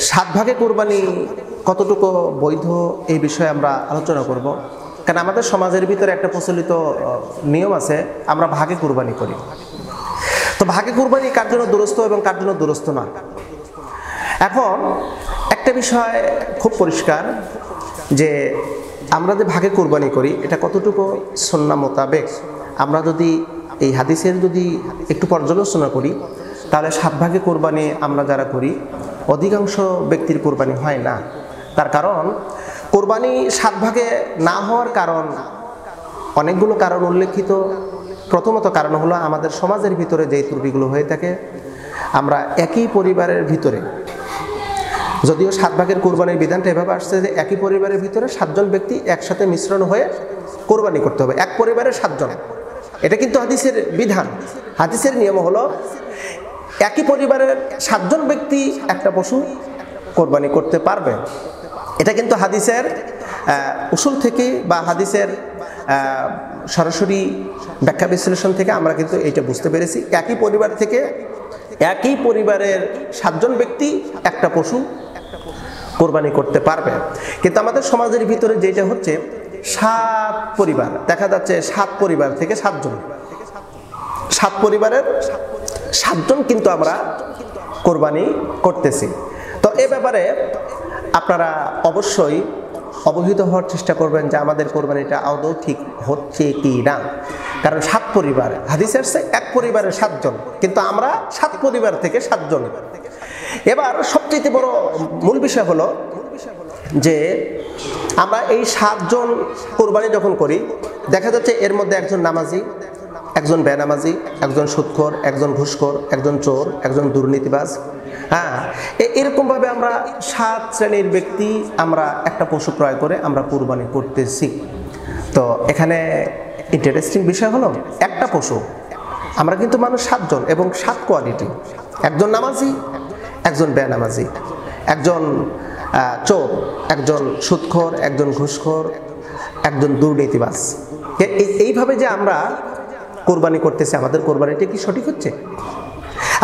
সাত ভাগে কোরবানি কতটুকু বৈধ এই বিষয়ে আমরা আলোচনা করব। কারণ আমাদের সমাজের ভিতরে একটা প্রচলিত নিয়ম আছে, আমরা ভাগে কোরবানি করি। তো ভাগে কোরবানি কার জন্য দুরস্থ এবং কার জন্য দুরস্থ না। এখন একটা বিষয় খুব পরিষ্কার যে আমরা যে ভাগে কোরবানি করি এটা কতটুকু সুন্নাহ মোতাবেক আমরা যদি এই হাদিসের যদি একটু পর্যালোচনা করি, তাহলে সাত ভাগে কোরবানি আমরা যারা করি অধিকাংশ ব্যক্তির কোরবানি হয় না। তার কারণ কোরবানি সাত ভাগে না হওয়ার কারণ অনেকগুলো কারণ উল্লেখিত। প্রথমত কারণ হলো আমাদের সমাজের ভিতরে যেই ত্রুটিগুলো হয়ে থাকে, আমরা একই পরিবারের ভিতরে, যদিও সাত ভাগের কোরবানির বিধানটা এভাবে আসছে যে একই পরিবারের ভিতরে সাতজন ব্যক্তি একসাথে মিশ্রণ হয়ে কোরবানি করতে হবে, এক পরিবারের সাতজন। এটা কিন্তু হাদিসের বিধান। হাদিসের নিয়ম হলো একই পরিবারের সাতজন ব্যক্তি একটা পশু কোরবানি করতে পারবে। এটা কিন্তু হাদিসের উসুল থেকে বা হাদিসের সরাসরি ব্যাখ্যা বিশ্লেষণ থেকে আমরা কিন্তু এটা বুঝতে পেরেছি, একই পরিবার থেকে একই পরিবারের সাতজন ব্যক্তি একটা পশু কোরবানি করতে পারবে। কিন্তু আমাদের সমাজের ভিতরে যেটা হচ্ছে, সাত পরিবার, দেখা যাচ্ছে সাত পরিবার থেকে সাতজন, সাত পরিবারের সাতজন কিন্তু আমরা কোরবানি করতেছি। তো এ ব্যাপারে আপনারা অবশ্যই অবহিত হওয়ার চেষ্টা করবেন যে আমাদের কোরবানিটা আদৌ ঠিক হচ্ছে কি না। কারণ সাত পরিবার, হাদিসে আসছে এক পরিবারের সাতজন, কিন্তু আমরা সাত পরিবার থেকে সাতজন। এবার সবচেয়ে বড় মূল বিষয় হলো যে আমরা এই সাতজন কোরবানি যখন করি, দেখা যাচ্ছে এর মধ্যে একজন নামাজি, একজন বেনামাজি, একজন সুদখোর, একজন ঘুষখোর, একজন চোর, একজন দুর্নীতিবাজ। হ্যাঁ, এরকমভাবে আমরা সাত শ্রেণীর ব্যক্তি আমরা একটা পশু ক্রয় করে আমরা কোরবানি করতেছি। তো এখানে ইন্টারেস্টিং বিষয় হলো একটা পশু আমরা কিন্তু মানুষ সাতজন এবং সাত কোয়ালিটি, একজন নামাজি, একজন বেনামাজি, একজন চোর, একজন সুদখোর, একজন ঘুষখোর, একজন দুর্নীতিবাজ। এইভাবে যে আমরা কোরবানি করতেছি, আমাদের কোরবানিটা কি সঠিক হচ্ছে?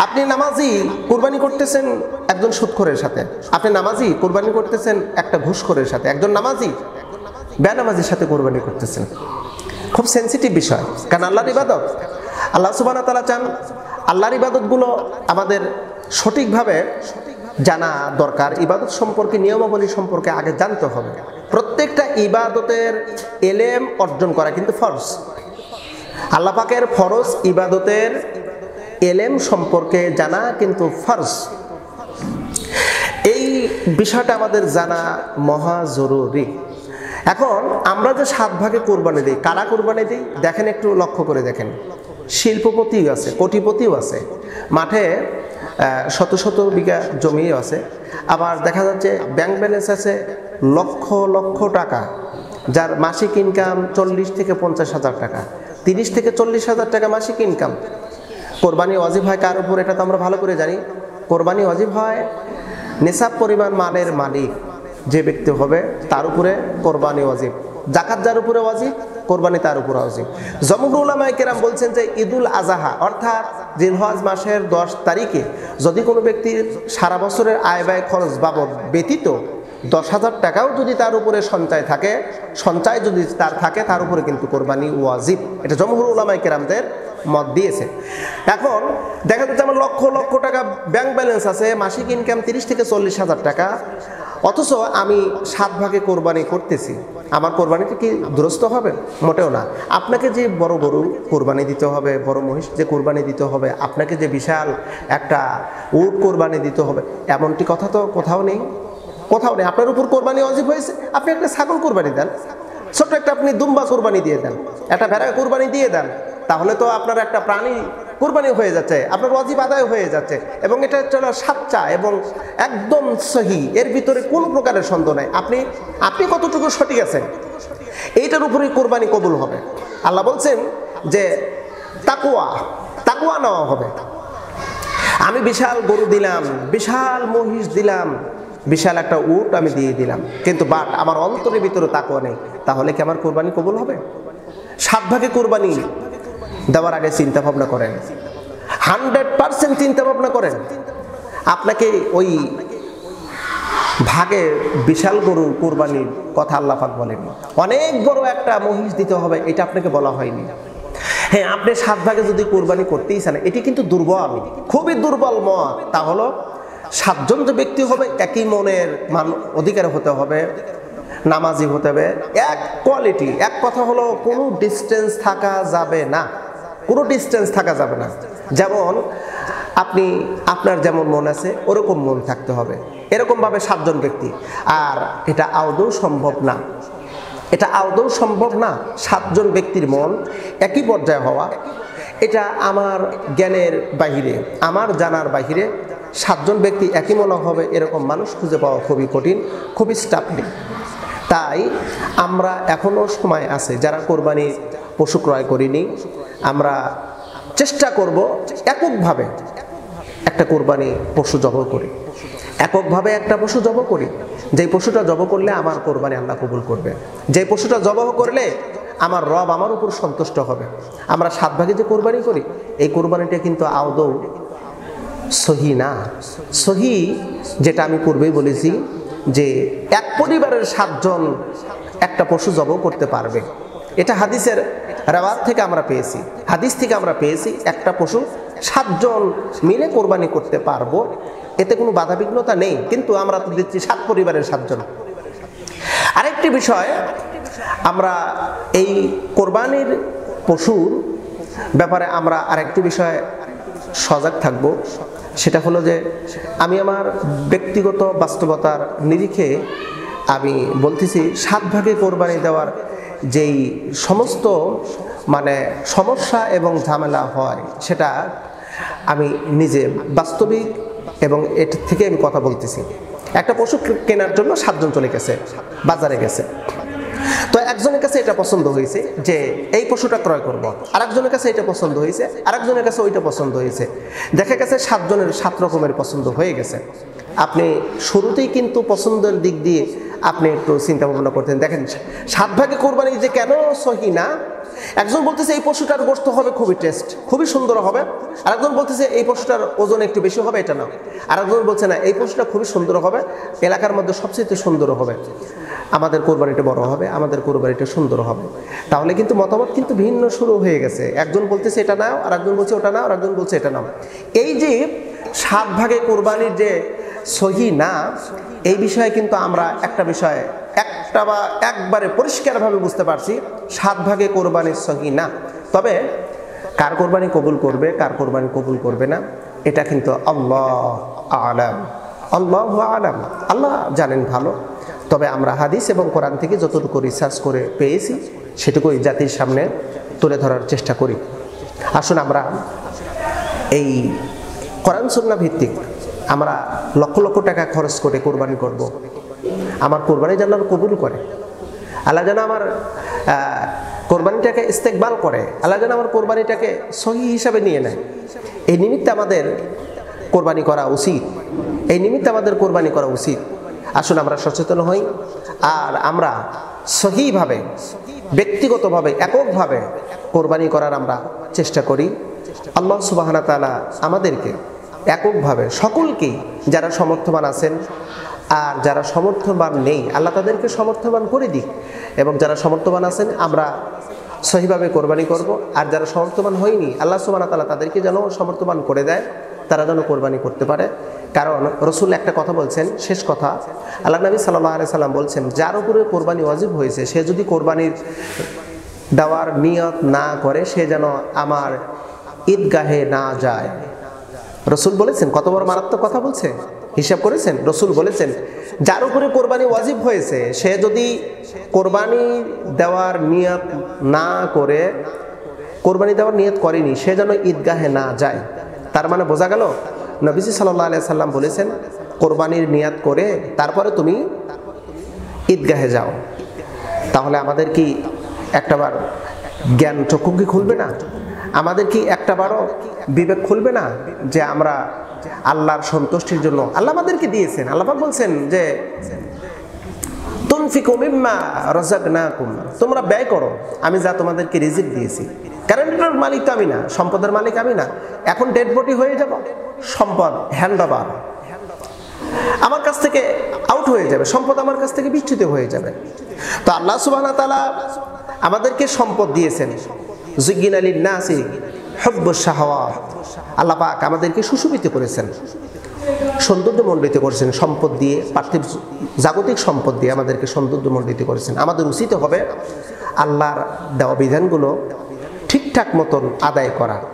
আপনি নামাজি কোরবানি করতেছেন একজন সুদখোরের সাথে, আপনি নামাজি কোরবানি করতেছেন একটা ঘুষখোরের সাথে, একজন নামাজি বেনামাজির সাথে কোরবানি করতেছেন। খুব সেন্সিটিভ বিষয়, কারণ আল্লাহর ইবাদত, আল্লাহ সুবহানাহু ওয়া তাআলা চান আল্লাহর ইবাদতগুলো আমাদের সঠিকভাবে জানা দরকার। ইবাদত সম্পর্কে, নিয়মাবলী সম্পর্কে আগে জানতে হবে। প্রত্যেকটা ইবাদতের এলেম অর্জন করা কিন্তু ফরজ। আল্লাহ পাকের ফরজ ইবাদতের এলেম সম্পর্কে জানা কিন্তু ফরজ। এই বিষয়টা আমাদের জানা মহা জরুরি। এখন আমরা যে সাত ভাগে কোরবানি দিই, কারা কোরবানি দিই দেখেন, একটু লক্ষ্য করে দেখেন। শিল্পপতিও আছে, কোটিপতিও আছে, মাঠে শত শত বিঘা জমিও আছে, আবার দেখা যাচ্ছে ব্যাংক ব্যালেন্স আছে লক্ষ লক্ষ টাকা, যার মাসিক ইনকাম 40 থেকে 50 হাজার টাকা, 30 থেকে 40 হাজার টাকা মাসিক ইনকাম। কোরবানি ওয়াজিব হয় কার উপর? এটা তো আমরা ভালো করে জানি। কোরবানি ওয়াজিব হয় নিসাব পরিমাণ মালের মালিক যে ব্যক্তি হবে তার উপরে কোরবানি ওয়াজিব। যাকাত যার উপরে ওয়াজিব, কোরবানি তার উপরে ওয়াজিব। জমহুর উলামায়ে কেরাম বলছেন যে ঈদুল আজহা অর্থাৎ জিলহজ মাসের 10 তারিখে যদি কোনো ব্যক্তির সারা বছরের আয় ব্যয় খরচ বাবদ ব্যতীত 10,000 টাকাও যদি তার উপরে সঞ্চয় থাকে, সঞ্চয় যদি তার থাকে, তার উপরে কিন্তু কোরবানি ওয়াজিব। এটা জমহুর উলামায়ে কেরামদের মত দিয়েছে। এখন দেখা যাচ্ছে আমার লক্ষ লক্ষ টাকা ব্যাংক ব্যালেন্স আছে, মাসিক ইনকাম 30 থেকে 40 হাজার টাকা, অথচ আমি সাত ভাগে কোরবানি করতেছি। আমার কোরবানিটা কি দুরস্থ হবে? মোটেও না। আপনাকে যে বড় গরু কোরবানি দিতে হবে, বড় মহিষ যে কোরবানি দিতে হবে, আপনাকে যে বিশাল একটা উট কোরবানি দিতে হবে, এমনটি কথা তো কোথাও নেই, কোথাও নেই। আপনার উপর কোরবানি ওয়াজিব হয়েছে, আপনি একটা ছাগল কোরবানি দেন, ছোট্ট একটা আপনি দুম্বা কোরবানি দিয়ে দেন, একটা ভেড়া কোরবানি দিয়ে দেন, তাহলে তো আপনার একটা প্রাণী কোরবানি হয়ে যাচ্ছে, আপনার ওয়াজিব আদায় হয়ে যাচ্ছে। এবং এটা হলো সাচ্চা এবং একদম সহি, এর ভিতরে কোনো প্রকারের সন্দেহ নাই। আপনি কতটুকু সঠিক আছেন এইটার উপরেই কোরবানি কবুল হবে। আল্লাহ বলছেন যে তাকওয়া নেওয়া হবে। আমি বিশাল গরু দিলাম, বিশাল মহিষ দিলাম, বিশাল একটা উট আমি দিয়ে দিলাম, কিন্তু বাট আমার অন্তরের ভিতরে তাকওয়া নেই, তাহলে কি আমার কোরবানি কবুল হবে? সাত ভাগে কোরবানি দেওয়ার আগে চিন্তা ভাবনা করেন, 100% চিন্তা ভাবনা করেন। আপনাকে ওই ভাগে বিশাল গরু কোরবানির কথা আল্লাহ পাক বলেন, অনেক বড় একটা মহিষ দিতে হবে এটা আপনাকে বলা হয়নি। হ্যাঁ, আপনি 7 ভাগে যদি কোরবানি করতেই চান, এটি কিন্তু দুর্বল, খুবই দুর্বল মত। তা হলো 7 জন যে ব্যক্তি হবে একই মনের অধিকার হতে হবে, নামাজি হতে হবে, এক কোয়ালিটি। এক কথা হলো কোনো ডিস্টেন্স থাকা যাবে না, কোনো ডিস্টেন্স থাকা যাবে না। যেমন আপনি আপনার যেমন মন আছে ওরকম মন থাকতে হবে, এরকমভাবে 7 জন ব্যক্তি। আর এটা আদৌ সম্ভব না, এটা আদৌ সম্ভব না 7 জন ব্যক্তির মন একই পর্যায়ে হওয়া। এটা আমার জ্ঞানের বাহিরে, আমার জানার বাহিরে। 7 জন ব্যক্তি একই মনে হবে এরকম মানুষ খুঁজে পাওয়া খুবই কঠিন, খুবই স্টাফলি। তাই আমরা এখনও সময় আছে যারা কোরবানি পশু ক্রয় করিনি, আমরা চেষ্টা করব এককভাবে একটা কোরবানি পশু জবাই করি, এককভাবে একটা পশু জবাই করি। যেই পশুটা জবাই করলে আমার কোরবানি আল্লাহ কবুল করবে, যেই পশুটা জবাই করলে আমার রব আমার উপর সন্তুষ্ট হবে। আমরা 7 ভাগে যে কোরবানি করি, এই কোরবানিটা কিন্তু আদৌ সহি না। সহি যেটা আমি পূর্বেই বলেছি যে এক পরিবারের 7 জন একটা পশু জবাই করতে পারবে। এটা হাদিসের রেওয়ায়াত থেকে আমরা পেয়েছি, হাদিস থেকে আমরা পেয়েছি একটা পশু 7 জন মিলে কোরবানি করতে পারবো, এতে কোনো বাধাবিঘ্নতা নেই। কিন্তু আমরা তো দিচ্ছি 7 পরিবারের 7 জন। আরেকটি বিষয়, আমরা এই কোরবানির পশুর ব্যাপারে আমরা আরেকটি বিষয় সজাগ থাকব। সেটা হলো যে আমি আমার ব্যক্তিগত বাস্তবতার নিরিখে আমি বলতেছি 7 ভাগে কোরবানি দেওয়ার যেই সমস্ত সমস্যা এবং ঝামেলা হয় সেটা আমি নিজে বাস্তবিক এবং এটার থেকে আমি কথা বলতেছি। একটা পশু কেনার জন্য 7 জন চলে গেছে, বাজারে গেছে। তো একজনের কাছে এটা পছন্দ হয়েছে যে এই পশুটা ক্রয় করব, আরেকজনের কাছে এটা পছন্দ হয়েছে, আরেকজনের কাছে ওইটা পছন্দ হয়েছে। দেখা গেছে 7 জনের 7 রকমের পছন্দ হয়ে গেছে। আপনি শুরুতেই কিন্তু পছন্দের দিক দিয়ে আপনি একটু চিন্তা ভাবনা করতেন। দেখেন 7 ভাগে কোরবানি যে কেন সহি না, একজন বলতেছে এই পশুটার গোশত হবে খুবই টেস্ট, খুবই সুন্দর হবে, আরেকজন বলতেছে এই পশুটার ওজন একটু বেশি হবে, এটা না। আরেকজন বলছে না এই পশুটা খুবই সুন্দর হবে, এলাকার মধ্যে সবচেয়ে সুন্দর হবে, আমাদের কোরবানিটা বড় হবে, আমাদের কোরবানিটা সুন্দর হবে। তাহলে কিন্তু মতামত কিন্তু ভিন্ন শুরু হয়ে গেছে। একজন বলতেছে এটা নাও, আর একজন বলছে ওটা নাও, আর একজন বলছে এটা নাও। এই যে 7 ভাগে কোরবানির যে সহি না, এই বিষয়ে কিন্তু আমরা একটা বিষয় একটা বা একবারে পরিষ্কারভাবে বুঝতে পারছি, 7 ভাগে কোরবানির সহি না। তবে কার কোরবানি কবুল করবে, কার কোরবানি কবুল করবে না, এটা কিন্তু আল্লাহ আলাম, আল্লাহু আলাম, আল্লাহ জানেন ভালো। তবে আমরা হাদিস এবং কোরআন থেকে যতটুকু রিসার্চ করে পেয়েছি সেটুকুই জাতির সামনে তুলে ধরার চেষ্টা করি। আসুন আমরা এই কোরআন সুন্নাহ ভিত্তিক আমরা লক্ষ লক্ষ টাকা খরচ করে কোরবানি করব। আমার কোরবানি যেন আল্লাহ কবুল করে, আল্লাহ যেন আমার কোরবানিটাকে ইস্তেকবাল করে, আল্লাহ যেন আমার কোরবানিটাকে সহি হিসাবে নিয়ে নেয়। এই নিমিত্তে আমাদের কোরবানি করা উচিত, এই নিমিত্তে আমাদের কোরবানি করা উচিত। আসুন আমরা সচেতন হই, আর আমরা সহিভাবে ব্যক্তিগতভাবে এককভাবে কোরবানি করার আমরা চেষ্টা করি। আল্লাহ সুবহানাহু ওয়া তাআলা আমাদেরকে এককভাবে সকলকেই, যারা সমর্থবান আছেন আর যারা সমর্থবান নেই, আল্লাহ তাদেরকে সমর্থবান করে দিক। এবং যারা সমর্থবান আছেন আমরা সহিভাবে কোরবানি করব, আর যারা সমর্থবান হয়নি আল্লাহ সুবহানাহু ওয়া তাআলা তাদেরকে যেন সমর্থবান করে দেয়, তারা যেন কোরবানি করতে পারে। কারণ রসুল একটা কথা বলছেন, শেষ কথা, আল্লাহ নবী সাল্লাল্লাহু আলাইহি সাল্লাম বলছেন, যার উপরে কোরবানি ওয়াজিব হয়েছে সে যদি কোরবানির দেওয়ার নিয়ত না করে সে যেন আমার ঈদগাহে না যায়। রসুল বলেছেন, কত বড় মারাত্মক কথা বলছে, হিসাব করেছেন? রসুল বলেছেন যার উপরে কোরবানি ওয়াজিব হয়েছে সে যদি কোরবানি দেওয়ার নিয়ত না করে, কোরবানি দেওয়ার নিয়ত করেনি, সে যেন ঈদগাহে না যায়। তার মানে বোঝা গেল নবীজি সাল্লাল্লাহু আলাইহি সাল্লাম বলেছেন কোরবানির নিয়ত করে তারপরে তুমি ঈদগাহে যাও। তাহলে আমাদের কি একটাবার জ্ঞান চক্ষু কি খুলবে না? আমাদের কি একটাবারও বিবেক খুলবে না যে আমরা আল্লাহর সন্তুষ্টির জন্য, আল্লাহ আমাদেরকে দিয়েছেন, আল্লাহ পাক বলছেন যে তুনফিকু মিম্মা রাযাকনাকুম, তোমরা ব্যয় করো আমি যা তোমাদেরকে রিজিক দিয়েছি। কারণ এটার মালিক তো আমি না, সম্পদের মালিক আমি না। এখন ডেড বডি হয়ে যাব, সম্পদ হ্যান্ড ওভার আমার কাছ থেকে আউট হয়ে যাবে, সম্পদ আমার কাছ থেকে বিচ্যুত হয়ে যাবে। তো আল্লাহ সুবহানাহু ওয়া তাআলা আমাদেরকে সম্পদ দিয়েছেন। যুগিনা লিন-নাসি হুব্বুশ শাহাওয়াত, আল্লাহ পাক আমাদেরকে সুশোভিত করেছেন, সৌন্দর্যমণ্ডিত করেছেন সম্পদ দিয়ে, পার্থিব জাগতিক সম্পদ দিয়ে আমাদেরকে সৌন্দর্যমণ্ডিত করেছেন। আমাদের উচিত হবে আল্লাহর দেওয়া বিধানগুলো ঠিকঠাক মতন আদায় করা।